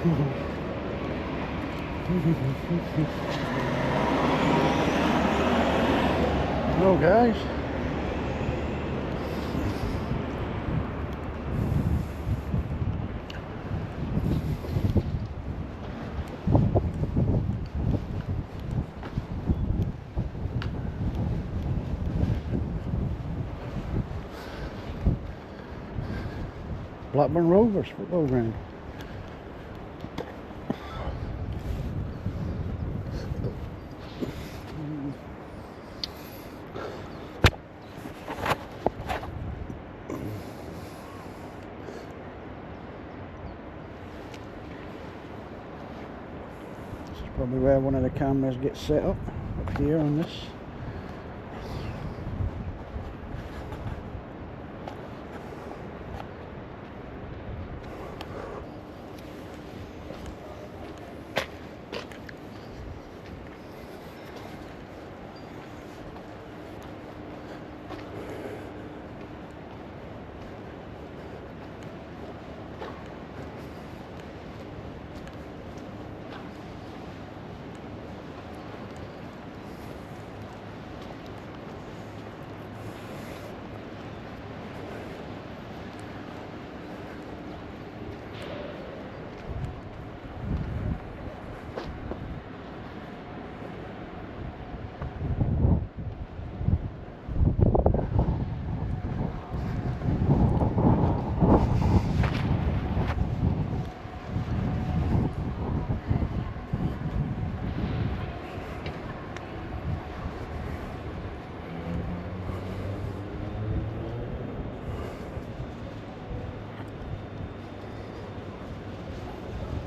Oh guys, Blackburn Rovers football ground. This is probably where one of the cameras gets set up here on this.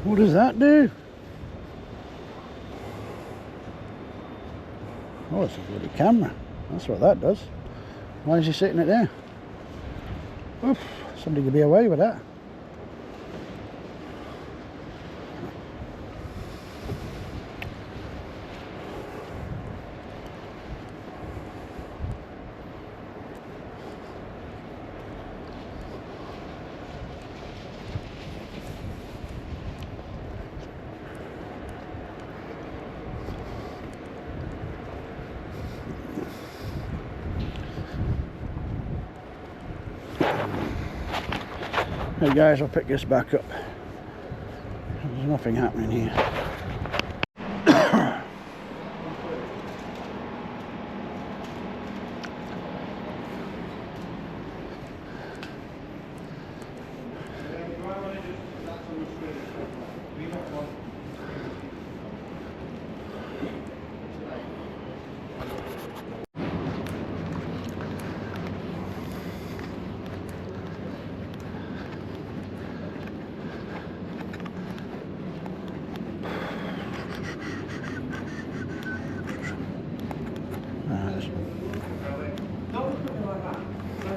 What does that do? Oh, it's a bloody camera. That's what that does. Why is he sitting it there? Oof, somebody could be away with that. Hey guys, I'll pick this back up. There's nothing happening here.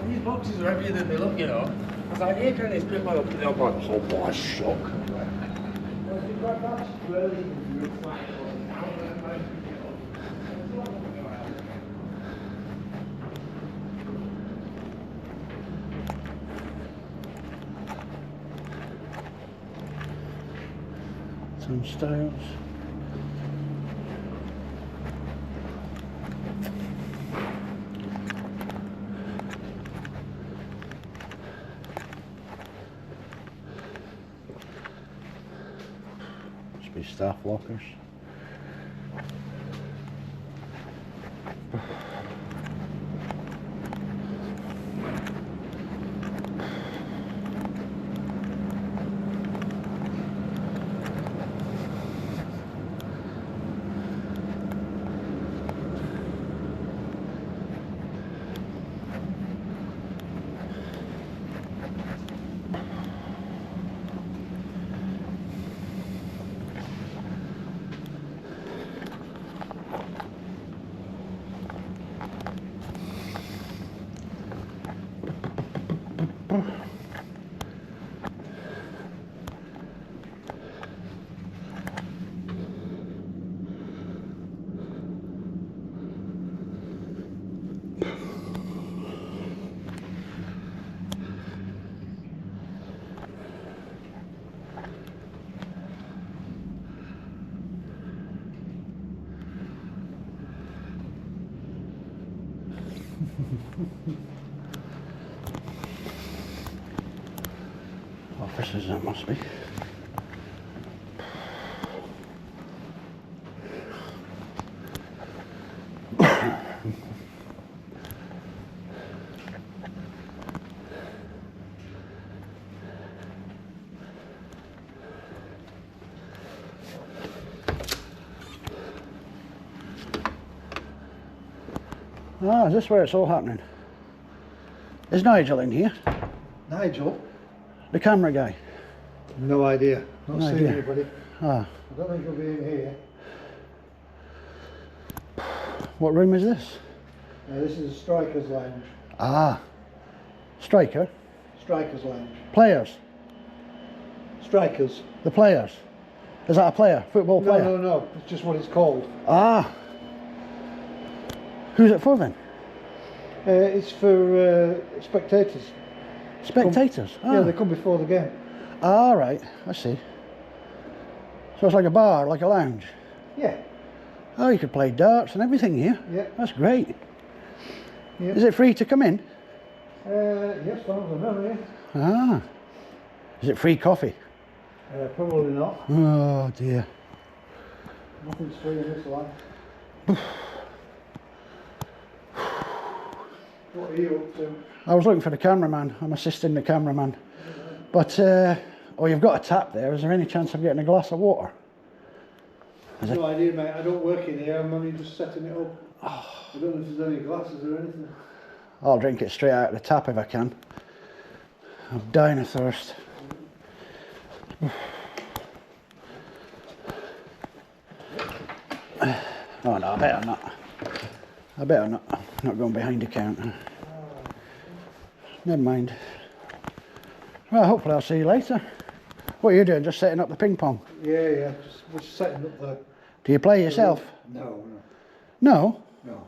These boxes are heavier than they look, you know. I was like, here can this pick one up and I'm like, oh boy, shock. Some styles. Must be staff lockers. Officers, that must be. Ah, is this where it's all happening? Is Nigel in here? Nigel? The camera guy? No idea. Not No seen idea. anybody. Ah, I don't think he'll be in here. what room is this? This is a striker's lounge. Ah, striker? Striker's lounge. Players? Strikers? The players? Is that a player? Football player? No, no, no. It's just what it's called. Ah. Who's it for then? It's for spectators. Spectators? Yeah, they come before the game. Ah, right, I see. So it's like a bar, like a lounge? Yeah. Oh, you could play darts and everything here? Yeah. That's great. Yeah. Is it free to come in? Yes, far as I know, yeah. Ah. Is it free coffee? Probably not. Oh dear. Nothing's free in this life. What are you up to? I was looking for the cameraman. I'm assisting the cameraman. But, oh, you've got a tap there. Is there any chance of getting a glass of water? No idea, mate. I don't work in here. I'm only just setting it up. I don't know if there's any glasses or anything. I'll drink it straight out of the tap if I can. I'm dying of thirst. Oh no, I better not. I better not. I'm not going behind the counter. Never mind. Well, hopefully I'll see you later. What are you doing? Just setting up the ping pong? Yeah. We're setting up the... Do you play yourself? No. No? No.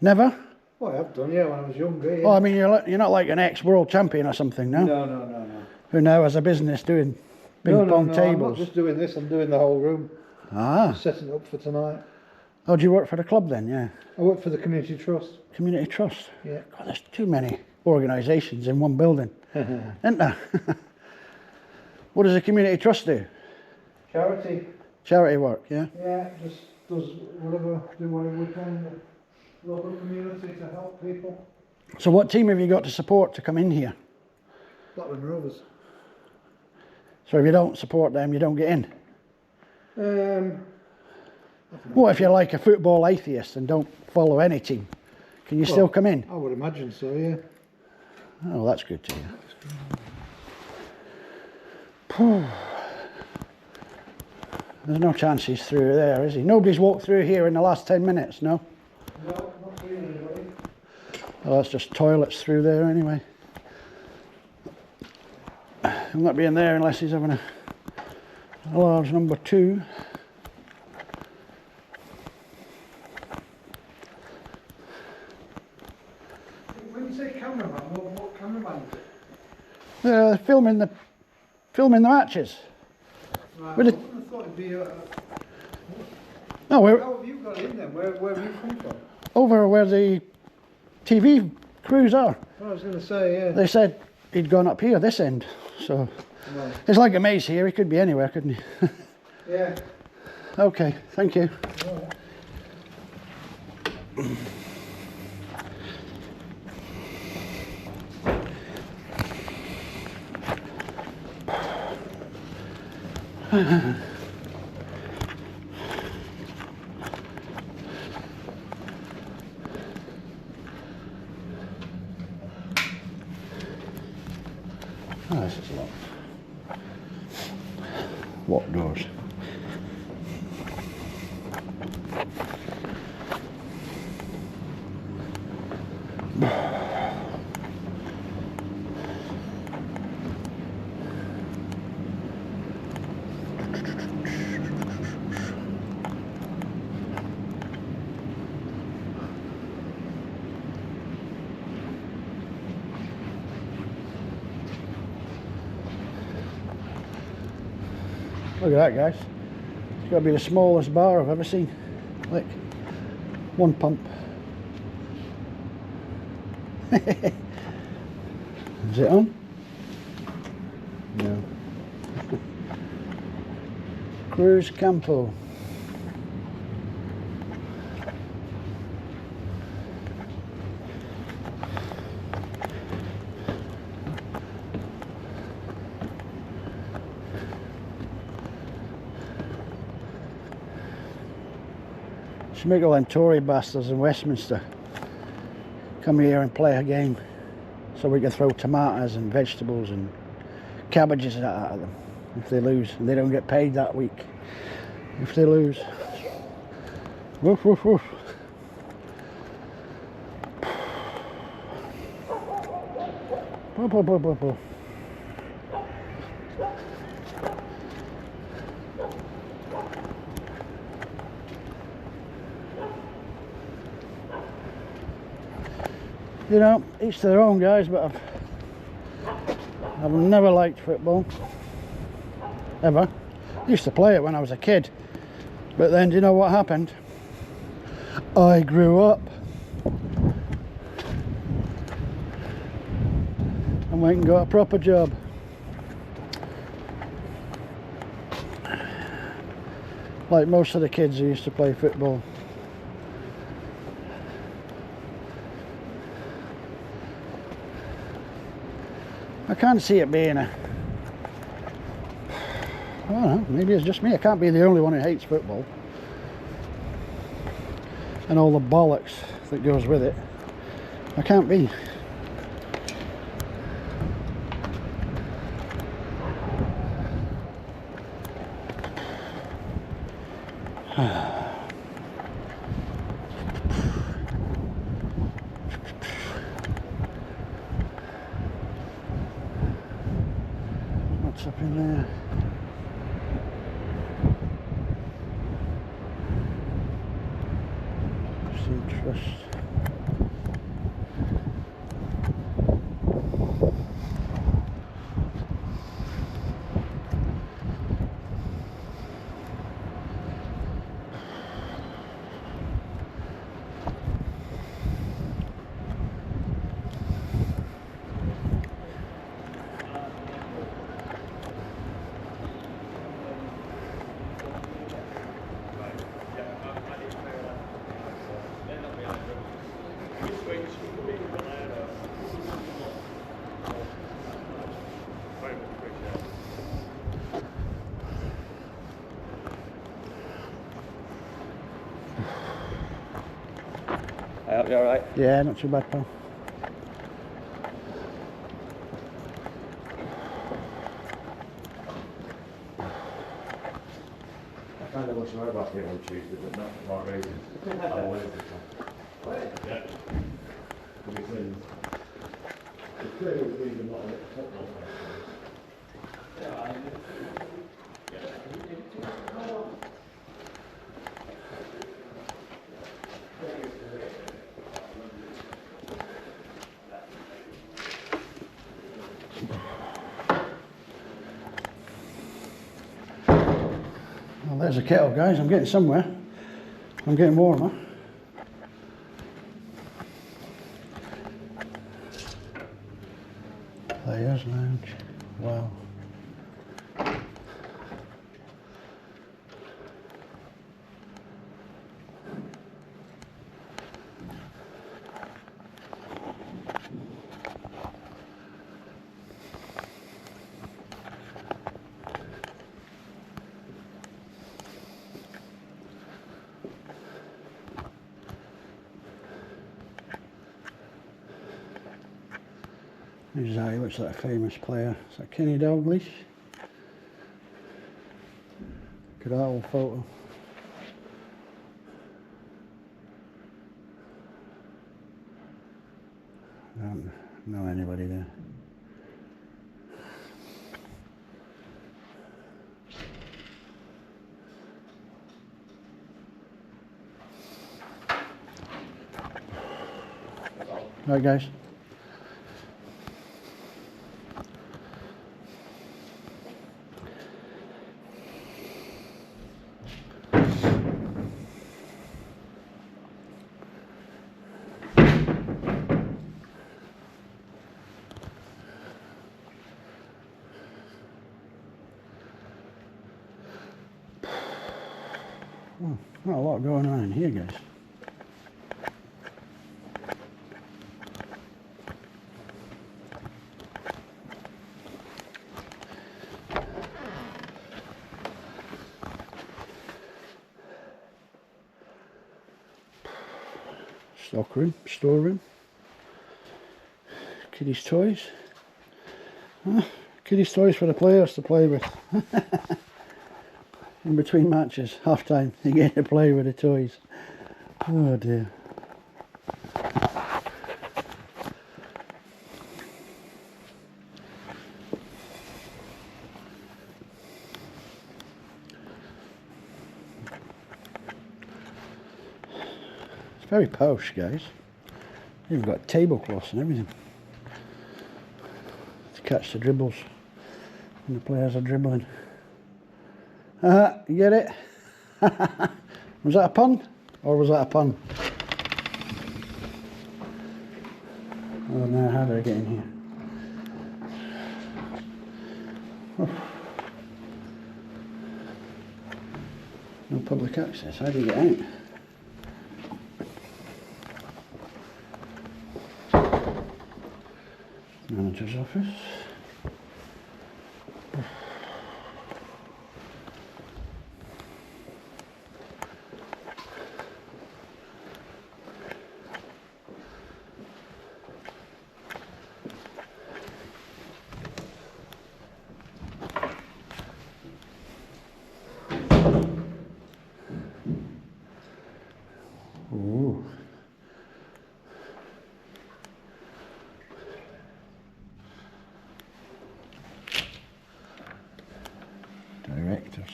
Never? Well, I have done, yeah, when I was younger. Yeah. Oh, I mean, you're not like an ex-world champion or something, no? No. Who now has a business doing ping pong I'm tables? not just doing this, I'm doing the whole room. Ah. Setting it up for tonight. Oh, do you work for the club then? Yeah. I work for the community trust. Community trust? Yeah. God, there's too many organisations in one building, isn't there? What does a community trust do? Charity. Charity work, yeah? Yeah, just do whatever we can in the local community to help people. So what team have you got to support to come in here? Blackburn Rovers. So if you don't support them, you don't get in? What if you're like a football atheist and don't follow any team? Can you still come in? I would imagine so, yeah. Oh, that's good to hear. There's no chance he's through there, is he? Nobody's walked through here in the last 10 minutes, no? No, not really, anybody. Oh, that's just toilets through there anyway. He'll not be in there unless he's having a large number 2. When you say cameraman, what cameraman is it? Filming the matches. Right, With I it- wouldn't have thought it'd be No, we're how have you got in then? Where have you come from? over where the TV crews are. Well, I was going to say, yeah. They said he'd gone up here, this end. So Right. it's like a maze here. He could be anywhere, couldn't he? Yeah. Okay, thank you. Oh, this is locked. Locked doors. Look at that, guys. It's got to be the smallest bar I've ever seen. Like, one pump. Is it on? No. Cruz Campo. Should make all them Tory bastards in Westminster come here and play a game so we can throw tomatoes and vegetables and cabbages at them if they lose, and they don't get paid that week if they lose. Woof woof woof. Woof, woof, woof, woof, woof. You know, each to their own, guys, but I've never liked football, ever. I used to play it when I was a kid, but then do you know what happened? I grew up and went and got a proper job. Like most of the kids who used to play football. I can't see it being a... I don't know, maybe it's just me. I can't be the only one who hates football. And all the bollocks that goes with it. I can't be. What's up in there? Seed Trust. I hope you're alright. Yeah, not too bad, pal. I kind of wish I were back here on Tuesday, but not for that reason. I wanted to. Yeah. To be clean. It's clearly been a lot of football. Well, there's a kettle, guys. I'm getting somewhere. I'm getting warmer. Players Lounge. Wow. He's he looks like a famous player. Is that Kenny Dalglish? Look at that old photo. I don't know anybody there. Right, guys. Not a lot going on in here, guys. Stockroom, storeroom. Kiddies' toys. Kiddies' toys for the players to play with. In between matches, half time, you get to play with the toys. Oh dear. It's very posh, guys. You've got tablecloths and everything to catch the dribbles when the players are dribbling. You get it? Was that a pun? Or was that a pun? Oh no, how do I get in here? No public access, how do you get out? Manager's office. Ooh. Directors.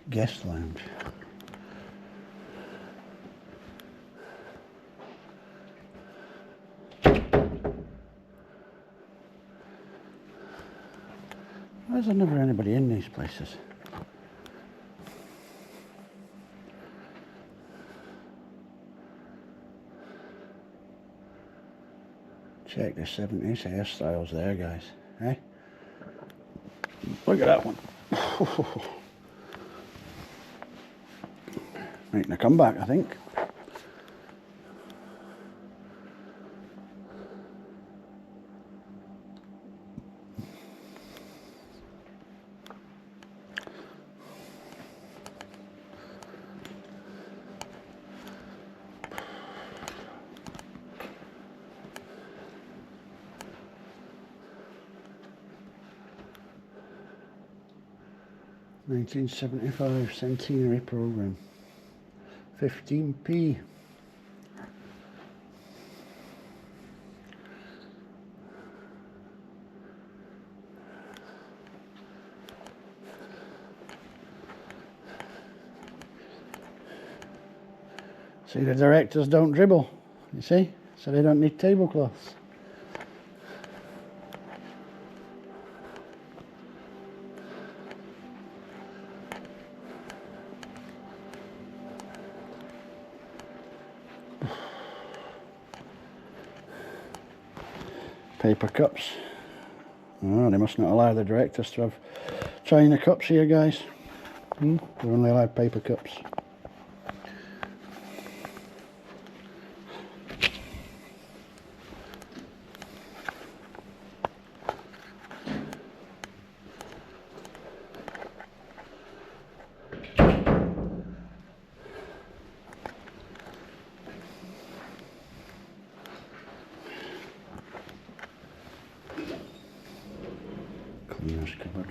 Guest lounge. Why is there never anybody in these places? Check the 70s hairstyles there, guys. Eh? Look at that one. Making a comeback, I think. $1975 centenary program. 15p. See, the directors don't dribble, you see, so they don't need tablecloths. Paper cups. Oh, they must not allow the directors to have china cups here, guys. They're only allowed paper cups. Cleaner's cupboard.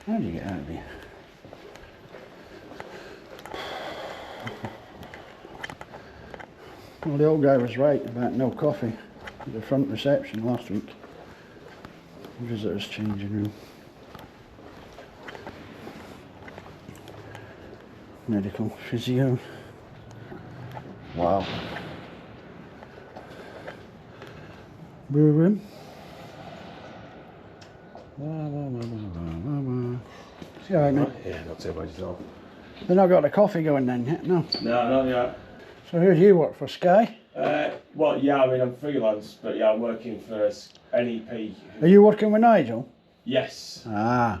How do you get out of here? Well, the old guy was right about no coffee at the front reception last week. Visitors changing room. medical physio. Wow. Brew room. See how I mean? Yeah, not too bad yourself. They've not got the coffee going then yet, no. No, not yet. So who do you work for, Sky? Well, yeah, I mean, I'm freelance, but yeah, I'm working for NEP. Are you working with Nigel? Yes. Ah.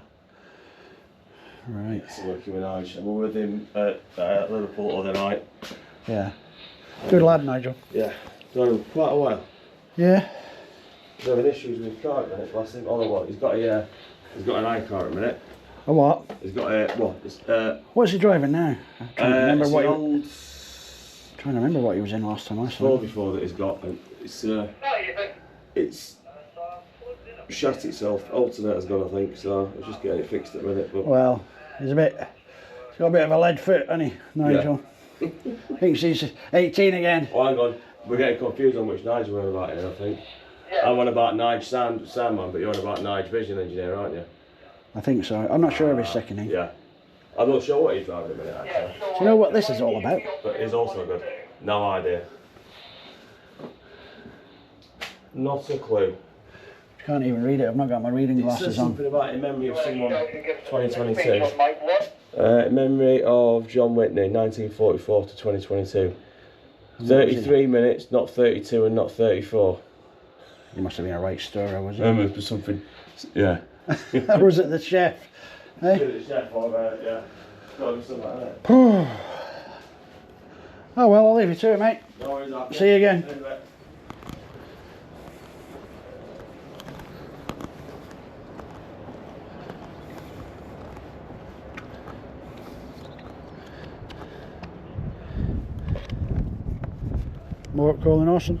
Right. Yes, I'm working with Nigel. We were with him at Liverpool the other night. Yeah. Good lad, Nigel. Yeah, done quite a while. Yeah. He's having issues with his car at the minute. Last thing, he's got an I-car at the minute. A what? He's got a What's he driving now? I'm trying to remember it's what an he, old trying to remember what he was in last time I saw four him. before that he's got. And it's shut itself. Alternator's gone, I think. So I'm just getting it fixed at the minute. But Well, he's got a bit of a lead foot, hasn't he, Nigel? Thinks he's 18 again. oh, hang on, we're getting confused on which Nigel we're on about here. I think I'm on about Nige Soundman, but you're on about Nige Vision Engineer, aren't you? I think so. I'm not sure of his second name. Yeah. I'm not sure what he's driving at the minute, actually. Do you know what this is all about? But he's also good. No idea. Not a clue. Can't even read it. I've not got my reading It says glasses on. something about in memory of someone, 2022. In memory of John Whitney, 1944 to 2022. 33 minutes, not 32 and not 34. He must have been a right stirrer, was he? It was something, yeah. Or was it the chef? Yeah, Hey? the chef or, yeah. Got to be something like that. Oh well, I'll leave you to it, mate. No worries, I'll See you again. see you in a bit. More up calling Austin.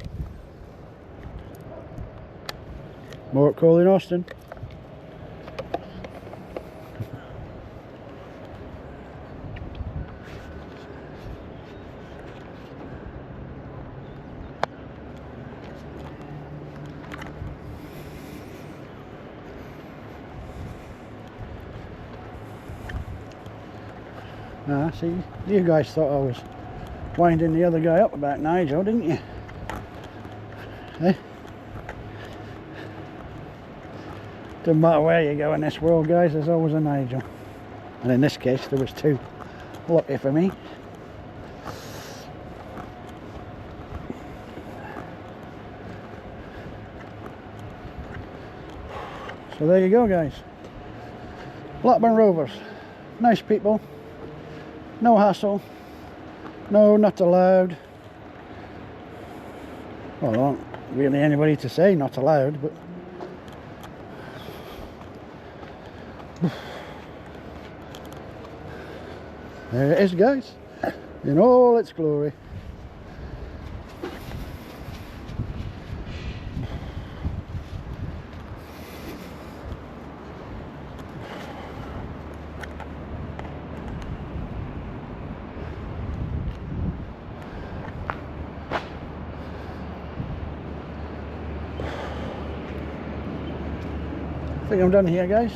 More up calling Austin. Ah, see, you guys thought I was winding the other guy up about Nigel, didn't you? Eh? Doesn't matter where you go in this world, guys, there's always a Nigel. And in this case, there was two. Lucky for me. So there you go, guys. Blackburn Rovers. Nice people. No hassle. No, not allowed. Well, there aren't really anybody to say not allowed, but there it is, guys, in all its glory. I think I'm done here, guys.